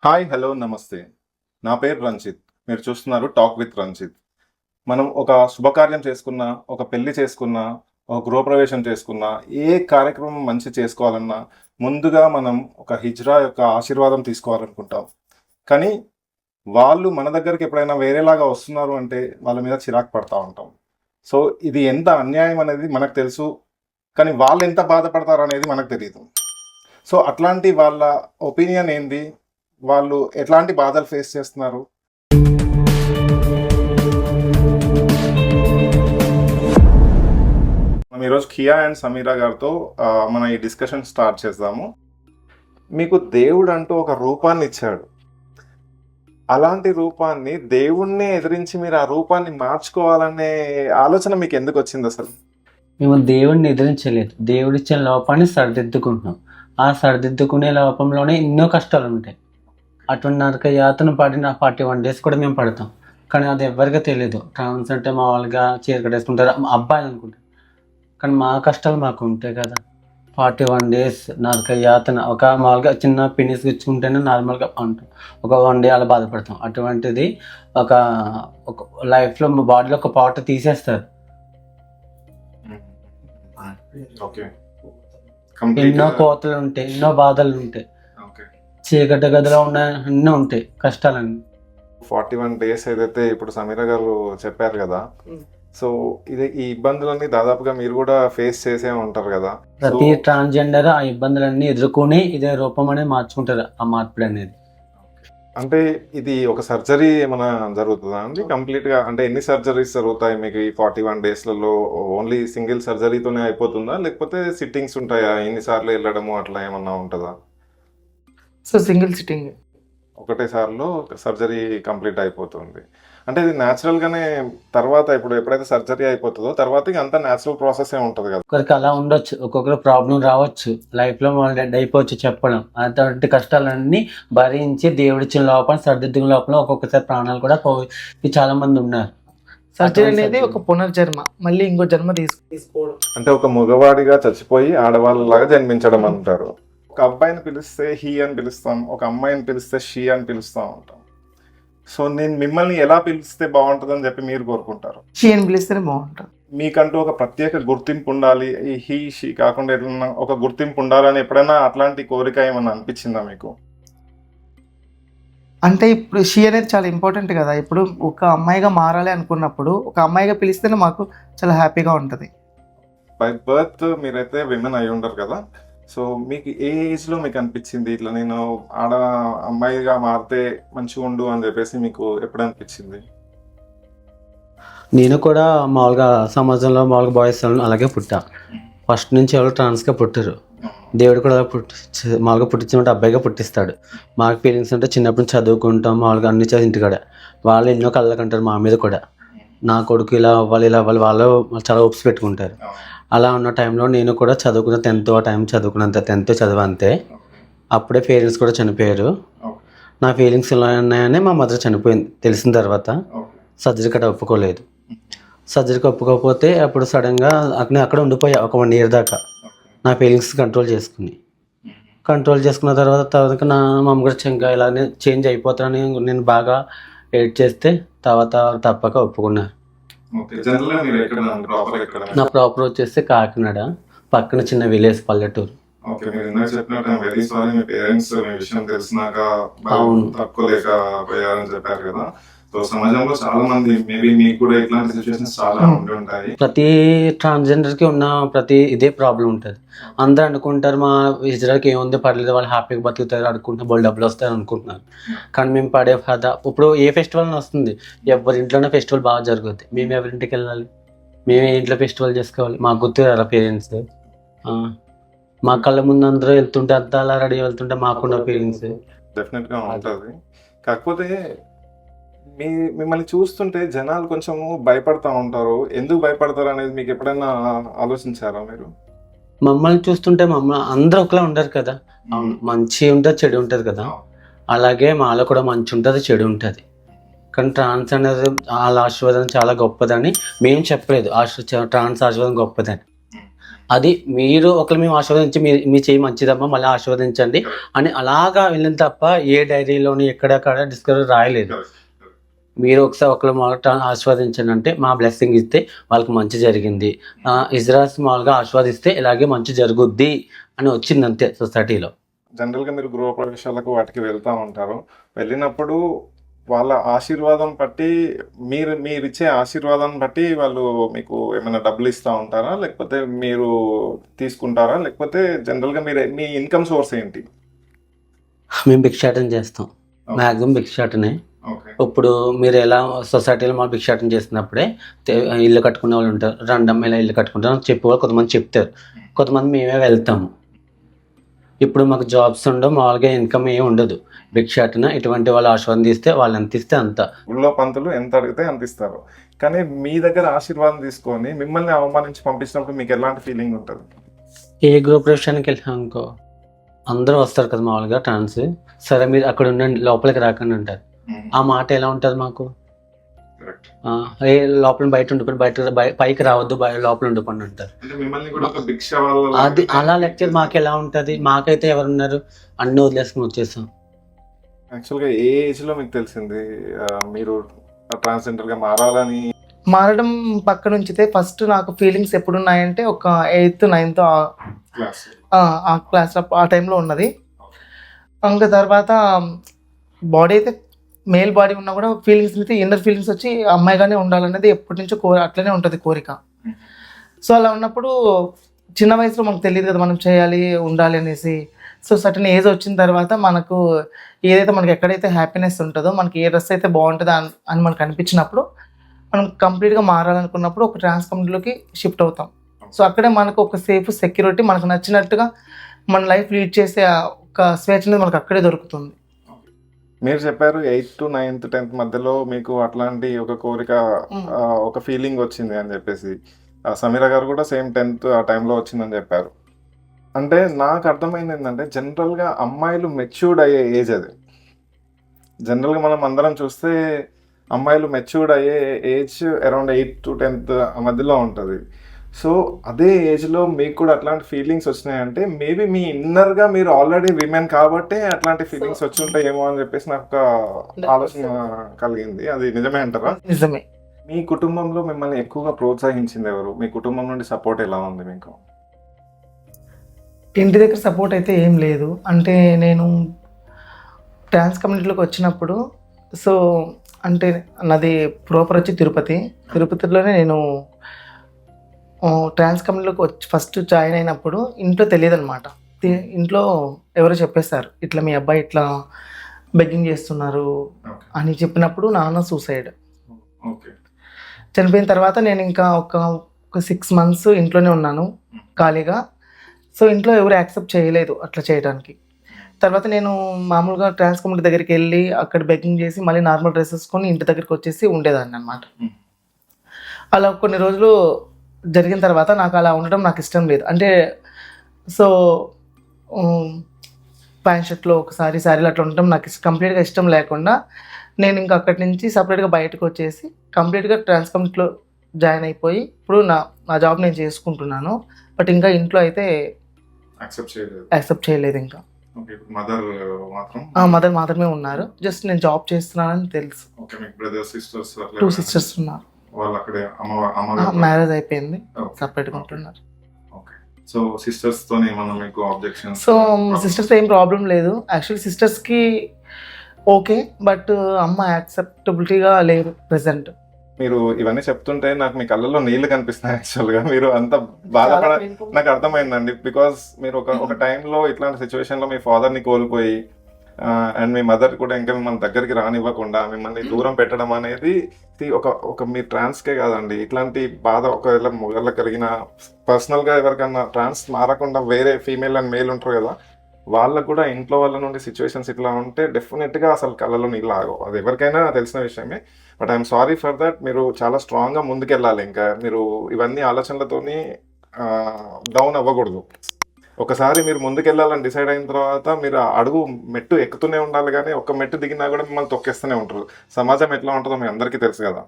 Hi, hello, నమస్తే. నా పేరు రంజిత్. మీరు చూస్తున్నారు టాక్ విత్ రంజిత్. మనం ఒక శుభకార్యం చేసుకున్నా, ఒక పెళ్లి చేసుకున్నా, ఒక గృహప్రవేశం చేసుకున్నా, ఏ కార్యక్రమం మంచి చేసుకోవాలన్నా ముందుగా మనం ఒక హిజ్రా యొక్క ఆశీర్వాదం తీసుకోవాలనుకుంటాం. కానీ వాళ్ళు మన దగ్గరికి ఎప్పుడైనా వేరేలాగా వస్తున్నారు అంటే వాళ్ళ మీద చిరాకు పడతా ఉంటాం. సో ఇది ఎంత అన్యాయం అనేది మనకు తెలుసు. కానీ వాళ్ళు ఎంత బాధపడతారు అనేది మనకు తెలియదు. సో అట్లాంటి వాళ్ళ ఒపీనియన్ ఏంది? వాళ్ళు ఎట్లాంటి బాధలు ఫేస్ చేస్తున్నారు? మనం ఈరోజు కియా అండ్ సమీరా గారితో మనం ఈ డిస్కషన్ స్టార్ట్ చేద్దాము. మీకు దేవుడు అంటూ ఒక రూపాన్ని ఇచ్చాడు. అలాంటి రూపాన్ని దేవుణ్ణి ఎదిరించి మీరు ఆ రూపాన్ని మార్చుకోవాలనే ఆలోచన మీకు ఎందుకు వచ్చింది అసలు? మేము దేవుడిని ఎదిరించలేదు. దేవుడిచ్చిన లోపాన్ని సరిదిద్దుకుంటున్నాం. ఆ సరిదిద్దుకునే లోపంలోనే ఎన్నో కష్టాలు ఉంటాయి. అటువంటి నరక యాతన పడిన 41 days కూడా మేము పడతాం. కానీ అది ఎవరికి తెలియదు. ట్రాన్స్ అంటే మామూలుగా చీర కట్టేసుకుంటారు, అబ్బాయిలు అనుకుంటారు. కానీ మా కష్టాలు మాకు ఉంటాయి కదా. 41 days నరక యాతన. ఒక మామూలుగా చిన్న పినిస్ గుచ్చుకుంటేనే నార్మల్గా ఉంటాం. ఒక 1 day అలా బాధపడతాం. అటువంటిది ఒక ఒక లైఫ్లో మా బాడీలో ఒక పార్ట్ తీసేస్తారు. ఎన్నో కోతలు ఉంటాయి, ఎన్నో బాధలు ఉంటాయి, చీకటి గదిలో ఉన్న అన్నీ ఉంటాయి కష్టాలన్నీ. 41 days ఏదైతే ఇప్పుడు సమీరా గారు చెప్పారు కదా, సో ఈ ఇబ్బందులన్నీ దాదాపుగా మీరు కూడా ఫేస్ చేసే ఉంటారు కదా. ప్రతి ట్రాన్స్జెండర్ ఆ ఇబ్బందులన్నీ ఎదుర్కొని ఇదే రూపం అనేది మార్చుకుంటారు. ఆ మార్పులు అనేది అంటే ఇది ఒక సర్జరీ ఏమైనా జరుగుతుందా అండి కంప్లీట్ గా? అంటే ఎన్ని సర్జరీస్ జరుగుతాయి మీకు ఈ 41 daysలలో? ఓన్లీ సింగిల్ సర్జరీతోనే అయిపోతుందా, లేకపోతే సిట్టింగ్స్ ఉంటాయా? ఎన్నిసార్లు వెళ్ళడము అట్లా ఏమన్నా ఉంటుందా? సో సింగిల్ సిట్టింగ్ ఒకటేసారిలో సర్జరీ కంప్లీట్ అయిపోతుంది. అంటే ఇది న్యాచురల్ గానే తర్వాత ఇప్పుడు ఎప్పుడైతే సర్జరీ అయిపోతుందో తర్వాత ఇక అంతా న్యాచురల్ ప్రాసెస్ ఏ ఉంటుంది కదా. ఒకరికి అలా ఉండొచ్చు, ఒక్కొక్కరు ప్రాబ్లం రావచ్చు, లైఫ్ లో మనం డెడ్ అయిపోవచ్చు చెప్పడం. అటువంటి కష్టాలన్నీ భరించి దేవుడిచ్చిన లోపల సర్దిద్దుల లోపల ఒక్కొక్కసారి ప్రాణాలు కూడా పోయి చాలా మంది ఉన్నారు. సర్జరీ అనేది ఒక పునర్జన్మ, మళ్ళీ ఇంకో జన్మ తీసుకోవడం. అంటే ఒక మగవాడిగా చచ్చిపోయి ఆడవాళ్ళలాగా జన్మించడం అంటారు. ఒక అబ్బాయిని పిలిస్తే హీ అని పిలుస్తాం, ఒక అమ్మాయిని పిలిస్తే షీ అని పిలుస్తూ ఉంటాం. సో నేను మిమ్మల్ని ఎలా పిలిస్తే బాగుంటుందని చెప్పి మీరు కోరుకుంటారు? షీ అని పిలిస్తేనే బాగుంటుంది. మీకంటూ ఒక ప్రత్యేక గుర్తింపు ఉండాలి, ఈ హీ షీ కాకుండా ఎట్లన్నా ఒక గుర్తింపు ఉండాలని ఎప్పుడైనా అట్లాంటి కోరిక ఏమన్నా అనిపించిందా మీకు? అంటే ఇప్పుడు షీ అనేది చాలా ఇంపార్టెంట్ కదా. ఇప్పుడు ఒక అమ్మాయిగా మారాలి అనుకున్నప్పుడు ఒక అమ్మాయిగా పిలిస్తేనే మాకు చాలా హ్యాపీగా ఉంటుంది. బై బర్త్ మీరైతే విమెన్ అయి ఉండరు కదా. సో మీకు ఏ ఏజ్లో మీకు అనిపించింది ఇట్లా నేను అమ్మాయిగా మారితే మంచిగా ఉండు అని చెప్పేసి మీకు ఎప్పుడు అనిపించింది? నేను కూడా మామూలుగా సమాజంలో మామూలుగా బాయ్స్ అలాగే పుట్టా. ఫస్ట్ నుంచి ఎవరు ట్రాన్స్గా పుట్టారు. దేవుడు కూడా మామూలుగా పుట్టించినట్టు అబ్బాయిగా పుట్టిస్తాడు. మాకు ఫీలింగ్స్ అంటే చిన్నప్పటి నుంచి చదువుకుంటాం, మామూలుగా అన్ని చదివి ఇంటికాడ వాళ్ళు ఎన్నో కళ్ళకంటారు మా మీద కూడా. నా కొడుకు ఇలా అవ్వాలి ఇలా అవ్వాలి, వాళ్ళు చాలా హోప్స్ పెట్టుకుంటారు. అలా ఉన్న టైంలో నేను కూడా చదువుకున్న 10th ఆ టైం చదువుకున్నంత 10th చదివంతే. అప్పుడే పేరెంట్స్ కూడా చనిపోయారు. నా ఫీలింగ్స్ ఎలా ఉన్నాయని మా మదర్ చనిపోయింది తెలిసిన తర్వాత సర్జరీ కట్ట ఒప్పుకోలేదు. సర్జరీకి ఒప్పుకోకపోతే అప్పుడు సడన్గా అక్కడ ఉండిపోయా ఒక 1 year దాకా. నా ఫీలింగ్స్ కంట్రోల్ చేసుకున్న తర్వాత నా మమ్మ కూడా ఇంకా ఇలానే చేంజ్ అయిపోతానని నేను బాగా ఎయిట్ చేస్తే తర్వాత తప్పక ఒప్పుకున్నారు. నా ప్రాపర్ వచ్చేసి కాకినాడ, పక్కన చిన్న విలేజ్ పల్లెటూరు. చాలా మంది మేబీ మీకు కూడా ఇట్లాంటి సిచువేషన్స్ చాలా ఉంటాయి. ప్రతి ట్రాన్స్జెండర్ కి ఉన్న ప్రతి ఇదే ప్రాబ్లం ఉంటుంది. అందరూ అనుకుంటారు మా హిజ్రాకి ఏముంది పర్లేదు, వాళ్ళు హ్యాపీగా బతుకుతారు అనుకుంటున్నారు, వాళ్ళు డబ్బులు వస్తాయి అనుకుంటున్నారు. కానీ మేము పడే బాధ, ఇప్పుడు ఏ ఫెస్టివల్ వస్తుంది, ఎవరి ఇంట్లోనే ఫెస్టివల్ బాగా జరుగుతుంది, మేము ఎవరింటికి వెళ్ళాలి, మేమే ఇంట్లో ఫెస్టివల్ చేసుకోవాలి. మాకు గుర్తు అలా పేరెంట్స్ మా కళ్ళ ముందు అందరూ వెళ్తుంటే అంతా అలా రెడీ వెళ్తుంటే మాకున్న ఫీలింగ్స్ డెఫినెట్ గా ఉంటుంది. కాకపోతే మిమ్మల్ని చూస్తుంటే జనాలు కొంచెం భయపడతా ఉంటారు. ఎందుకు భయపడతారు అనేది మీకు ఎప్పుడైనా ఆలోచించారా మీరు? మమ్మల్ని చూస్తుంటే అందరూ ఒకలా ఉండరు కదా. మంచి ఉంటుంది, చెడు ఉంటుంది కదా. అలాగే మాలో కూడా మంచి ఉంటుంది, చెడు ఉంటుంది. కానీ ట్రాన్స్ అనేది వాళ్ళ ఆశీర్వాదం చాలా గొప్పదని మేము చెప్పలేదు. ట్రాన్స్ ఆశీర్వాదం గొప్పదని అది మీరు ఒకరు మేము ఆశీర్వదించి మీ చేయి మంచిదమ్మా మళ్ళీ ఆశీర్వదించండి అని అలాగా వెళ్ళిన తప్ప ఏ డైరీలోని ఎక్కడెక్కడ డిస్కవరీ రాయలేదు. మీరు ఒకసారి ఒకరు మాకు ఆస్వాదించండి అంటే మా బ్లెస్సింగ్ ఇస్తే వాళ్ళకి మంచి జరిగింది, ఇజ్రాస్ మామూలుగా ఆస్వాదిస్తే ఇలాగే మంచి జరుగుద్ది అని వచ్చింది అంతే సొసైటీలో. జనరల్గా మీరు గృహప్రవేశాలకు వాటికి వెళ్తూ ఉంటారు. వెళ్ళినప్పుడు వాళ్ళ ఆశీర్వాదం బట్టి మీరు ఇచ్చే ఆశీర్వాదం బట్టి వాళ్ళు మీకు ఏమైనా డబ్బులు ఇస్తూ ఉంటారా, లేకపోతే మీరు తీసుకుంటారా, లేకపోతే జనరల్గా మీ ఇన్కమ్ సోర్స్ ఏంటి? మేము భిక్షాటన చేస్తాం, మ్యాక్సిమం భిక్షాటనే. ఓకే. ఇప్పుడు మీరు ఎలా సొసైటీలో మా భిక్షాటన చేసినప్పుడే ఇల్లు కట్టుకునే వాళ్ళు ఉంటారు, రండమ్మ ఇలా ఇల్లు కట్టుకుంటారు చెప్పేవాళ్ళు కొంతమంది చెప్తారు, కొంతమంది మేమే వెళ్తాము. ఇప్పుడు మాకు జాబ్స్ ఉండవు, మామూలుగా ఇన్కమ్ ఏమి ఉండదు. భిక్షాటన ఇటువంటి వాళ్ళు ఆశీర్వాదిస్తే వాళ్ళు ఎంత ఇస్తే అంత. ఊళ్ళో పంతులు ఎంత అడిగితే అంత ఇస్తారు, కానీ మీ దగ్గర ఆశీర్వాదం తీసుకొని మిమ్మల్ని అవమానించి పంపించినప్పుడు మీకు ఎలాంటి ఫీలింగ్ ఉంటుంది? ఏ గృహప్రవేశానికి వెళ్ళాం అనుకో అందరూ వస్తారు కదా మామూలుగా ట్రాన్స్, సరే మీరు అక్కడ ఉండండి లోపలికి రాకండి అంటారు. ఆ మాట ఎలా ఉంటుంది మాకు? ఏ లోపల బయట ఉండిపోయి పైకి రావద్దు, లోపల ఉండిపోండి అంటారు. అది అలా లెక్చర్ మాకు ఎలా ఉంటుంది? మాకైతే ఎవరున్నారు, అన్ని వదిలేసుకుని వచ్చేసాం. యాక్చువల్గా ఏ ఏజ్లో మీకు తెలిసింది మీరు ట్రాన్స్జెండర్గా మారాలని? మారడం పక్కన ఉంచితే ఫస్ట్ నాకు ఫీలింగ్స్ ఎప్పుడు ఉన్నాయంటే ఒక 8th 9th ఆ క్లాస్లో ఆ టైంలో ఉన్నది. ఇంకా తర్వాత బాడీ అయితే మేల్ బాడీ ఉన్నా కూడా ఫీలింగ్స్ అయితే ఇన్నర్ ఫీలింగ్స్ వచ్చి అమ్మాయిగానే ఉండాలనేది ఎప్పటి నుంచో అట్లనే ఉంటుంది కోరిక. సో అలా ఉన్నప్పుడు చిన్న వయసులో మనకు తెలియదు కదా మనం చేయాలి ఉండాలి అనేసి. సో సర్టన్ ఏజ్ వచ్చిన తర్వాత మనకు ఏదైతే మనకి ఎక్కడైతే హ్యాపీనెస్ ఉంటుందో, మనకి ఏ డ్రెస్ అయితే బాగుంటుందో అని మనకు అనిపించినప్పుడు మనం కంప్లీట్గా మారాలనుకున్నప్పుడు ఒక ట్రాన్స్ కమ్యూనిటీలోకి షిఫ్ట్ అవుతాం. సో అక్కడే మనకు ఒక సేఫ్ సెక్యూరిటీ, మనకు నచ్చినట్టుగా మన లైఫ్ లీడ్ చేసే ఒక స్వేచ్ఛ అనేది మనకు అక్కడే దొరుకుతుంది. మీరు చెప్పారు 8th 9th 10th మధ్యలో మీకు అట్లాంటి ఒక కోరిక, ఒక ఫీలింగ్ వచ్చింది అని చెప్పేసి. సమీర గారు కూడా సేమ్ 10th ఆ టైంలో వచ్చిందని చెప్పారు. అంటే నాకు అర్థమైంది ఏంటంటే జనరల్గా అమ్మాయిలు మెచ్యూర్డ్ అయ్యే ఏజ్ అది. జనరల్గా మనం అందరం చూస్తే అమ్మాయిలు మెచ్యూర్డ్ అయ్యే age around 8th to 10th మధ్యలో ఉంటుంది. సో అదే ఏజ్లో మీకు కూడా అట్లాంటి ఫీలింగ్స్ వచ్చినాయంటే మేబీ మీ ఇన్నర్గా మీరు ఆల్రెడీ విమెన్ కాబట్టి అట్లాంటి ఫీలింగ్స్ వచ్చి ఉంటాయేమో అని చెప్పేసి నాకు ఒక ఆలోచన కలిగింది. అది నిజమే అంటారా? నిజమే. మీ కుటుంబంలో మిమ్మల్ని ఎక్కువగా ప్రోత్సహించింది ఎవరు? మీ కుటుంబం నుండి సపోర్ట్ ఎలా ఉంది మీకు? ఇంటి దగ్గర సపోర్ట్ అయితే ఏం లేదు. అంటే నేను ట్రాన్స్ కమ్యూనిటీలోకి వచ్చినప్పుడు, సో అంటే నాది ప్రాపర్ వచ్చి తిరుపతిలోనే నేను ట్రాన్స్ కమ్యూనిటీలోకి వచ్చి ఫస్ట్ జాయిన్ అయినప్పుడు ఇంట్లో తెలియదు అనమాట. ఇంట్లో ఎవరో చెప్పేశారు ఇట్లా మీ అబ్బాయి ఇట్లా బెగ్గింగ్ చేస్తున్నారు అని చెప్పినప్పుడు నాన్న సూసైడ్ చనిపోయిన తర్వాత నేను ఇంకా ఒక 6 months ఇంట్లోనే ఉన్నాను ఖాళీగా. సో ఇంట్లో ఎవరు యాక్సెప్ట్ చేయలేదు అట్లా చేయడానికి. తర్వాత నేను మామూలుగా ట్రాన్స్ కమ్యూనిటీ దగ్గరికి వెళ్ళి అక్కడ బెగ్గింగ్ చేసి మళ్ళీ నార్మల్ డ్రెస్ వేసుకొని ఇంటి దగ్గరికి వచ్చేసి ఉండేదాన్ని అనమాట. అలా కొన్ని రోజులు జరిగిన తర్వాత నాకు అలా ఉండడం నాకు ఇష్టం లేదు. అంటే సో ప్యాంట్ షర్ట్లో ఒకసారి శారీలో అట్లా ఉండడం నాకు కంప్లీట్గా ఇష్టం లేకుండా నేను ఇంకా అక్కడి నుంచి సపరేట్గా బయటకు వచ్చేసి కంప్లీట్గా ట్రాన్స్ కమ్యూనిటీలో జాయిన్ అయిపోయి ఇప్పుడు నా జాబ్ నేను చేసుకుంటున్నాను. బట్ ఇంకా ఇంట్లో అయితే యాక్సెప్ట్ చేయలేదు. ఇంకా మదర్ మాత్రమే ఉన్నారు. జస్ట్ నేను జాబ్ చేస్తున్నానని తెలుసు. 2 sisters ఉన్నారు. మ్యారేజ్ అయిపోయింది, సపరేట్గా ఉంటున్నారు. సో సిస్టర్స్ తో ఏమన్నా మీకు ఆబ్జెక్షన్స్? సో సిస్టర్స్ ఏం ప్రాబ్లం లేదు. యాక్చువల్లీ సిస్టర్స్కి ఓకే, బట్ అమ్మ యాక్సెప్టబిలిటీగా లేదు ప్రెసెంట్. మీరు ఇవన్నీ చెప్తుంటే నాకు మీ కళ్ళల్లో నీళ్లు కనిపిస్తున్నాయి. యాక్చువల్గా మీరు అంత నాకు అర్థమైందండి. బికాస్ మీరు ఒక టైంలో ఇట్లాంటి సిచ్యువేషన్లో మీ ఫాదర్ని కోల్పోయి అండ్ మీ మదర్ కూడా ఇంకా మిమ్మల్ని దగ్గరికి రానివ్వకుండా మిమ్మల్ని దూరం పెట్టడం అనేది ఒక మీ ట్రాన్స్కే కాదండి, ఇట్లాంటి బాధ ఒకవేళ మొగళ్ళకి కలిగిన పర్సనల్గా ఎవరికన్నా ట్రాన్స్ మారకుండా వేరే ఫీమేల్ అండ్ మేల్ ఉంటారు కదా, వాళ్ళకు కూడా ఇంట్లో వాళ్ళ నుండి సిచ్యువేషన్స్ ఇట్లా ఉంటే డెఫినెట్గా అసలు కళ్ళలో నీళ్ళు ఆగవు. అది ఎవరికైనా తెలిసిన విషయమే. But I'm sorry for that. మీరు చాలా స్ట్రాంగ్గా ముందుకెళ్ళాలి. ఇంకా మీరు ఇవన్నీ ఆలోచనలతోని డౌన్ అవ్వకూడదు. ఒకసారి మీరు ముందుకెళ్ళాలని డిసైడ్ అయిన తర్వాత మీరు అడుగు మెట్టు ఎక్కుతూనే ఉండాలి, కానీ ఒక్క మెట్టు దిగినా కూడా మిమ్మల్ని తొక్కేస్తూనే ఉంటారు. సమాజం ఎట్లా ఉంటుందో మీ అందరికీ తెలుసు కదా.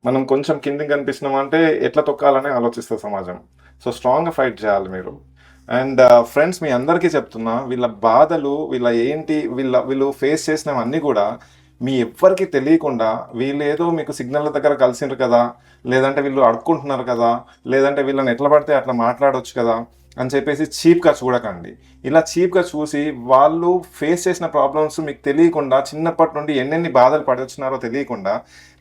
మనం కొంచెం కిందికి కనిపిస్తున్నాం అంటే ఎట్లా తొక్కాలని ఆలోచిస్తుంది సమాజం. సో స్ట్రాంగ్గా ఫైట్ చేయాలి మీరు. అండ్ ఫ్రెండ్స్, మీ అందరికీ చెప్తున్నా, వీళ్ళ బాధలు, వీళ్ళు ఫేస్ చేసినవన్నీ కూడా మీ ఎవ్వరికి తెలియకుండా, వీళ్ళు ఏదో మీకు సిగ్నల్ దగ్గర కలిసిండ్రు కదా, లేదంటే వీళ్ళు అడుక్కుంటున్నారు కదా, లేదంటే వీళ్ళని ఎట్లా పడితే అట్లా మాట్లాడవచ్చు కదా అని చెప్పేసి చీప్గా చూడకండి. ఇలా చీప్గా చూసి వాళ్ళు ఫేస్ చేసిన ప్రాబ్లమ్స్ మీకు తెలియకుండా, చిన్నప్పటి నుండి ఎన్నెన్ని బాధలు పడొచ్చినారో తెలియకుండా,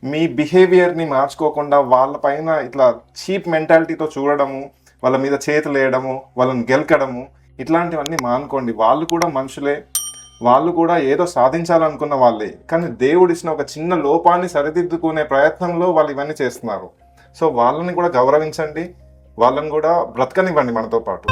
మీ బిహేవియర్ని మార్చుకోకుండా వాళ్ళపైన ఇట్లా చీప్ మెంటాలిటీతో చూడడము, వాళ్ళ మీద చేతులు వేయడము, వాళ్ళని గెలకడము, ఇట్లాంటివన్నీ మానుకోండి. వాళ్ళు కూడా మనుషులే, వాళ్ళు కూడా ఏదో సాధించాలనుకున్న వాళ్ళే, కానీ దేవుడిచ్చిన ఒక చిన్న లోపాన్ని సరిదిద్దుకునే ప్రయత్నంలో వాళ్ళు ఇవన్నీ చేస్తున్నారు. సో వాళ్ళని కూడా గౌరవించండి, వాళ్ళని కూడా బ్రతకనివ్వండి మనతో పాటు.